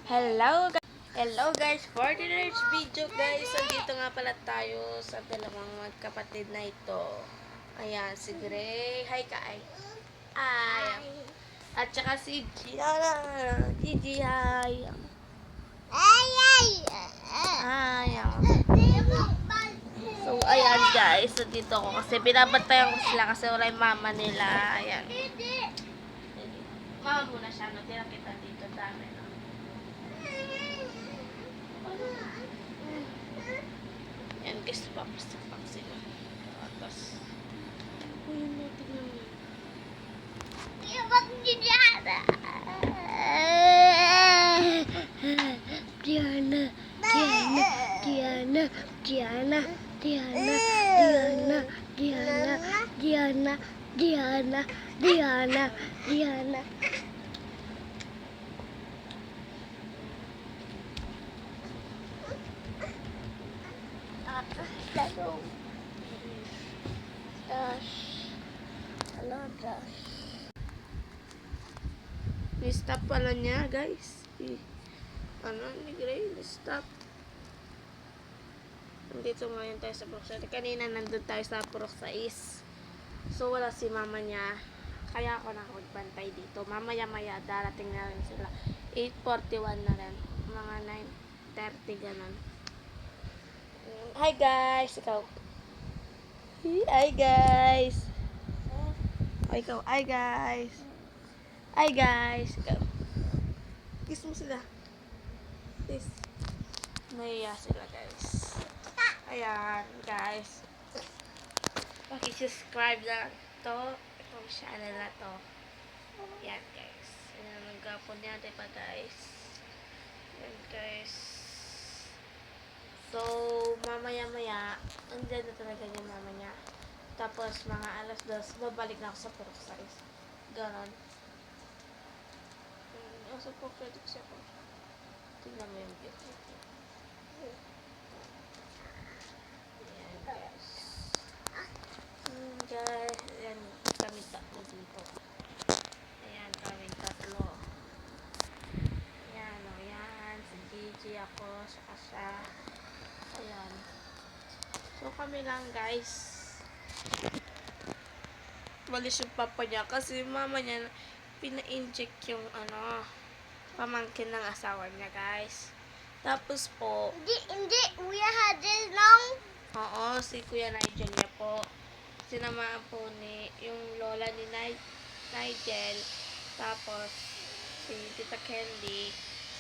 Hello guys, for today's video guys, andito nga pala tayo sa dalawang magkapatid na ito. Ayan, si Gray, hi Kai. Ay. At saka si Gianna, Gigi, hi. Ayan. So, ayan guys, andito ko kasi binabantayan ko sila kasi wala yung mama nila. Ayan. Mama muna siya, no? Tira kita dito, dami, no? Yan guys, papasapak sila. Tapos, uy, tingnan mo. Diana. Ni-stop pala niya, guys. Ano ni Gray? Ni-stop. Nandito ngayon tayo sa Purok 7. Kanina nandun tayo sa Purok 6. So, wala si mama niya. Kaya ako nakapagbantay dito. Mamaya-maya, darating na rin sila. 8:41 na rin. Mga 9:30 ganun. Hi guys! Ikaw. Hi guys! O ikaw. Hi guys! Hi guys! Ikaw. Kiss mo sila. Kiss. Mahiya sila guys. Ayan guys. Paki-subscribe na to. Itong channel na to. Yan guys. Ayan ang gapon natin pa guys. Yan guys. So, mamaya-maya, andyan na talaga yung mama niya. Tapos, mga alas 2, babalik na ako sa Purok 6. Ganon. Sa Purok 6 kasi ako. Tingnan mo yung beauty. Ayan guys. Guys, ayan kami tatlo dito. Ayan kami tatlo. Ayan o, ayan. Si Gigi ako, saka siya. Ayan. So, kami lang guys. Walis yung papa niya kasi mama niya pina-inject yung pamangkin ng asawa niya guys. Tapos po, Hindi, Kuya Hadel lang. oo, si Kuya Nigel niya po. Sinamaan po ni yung lola ni Nigel. Tapos, si Tita Candy.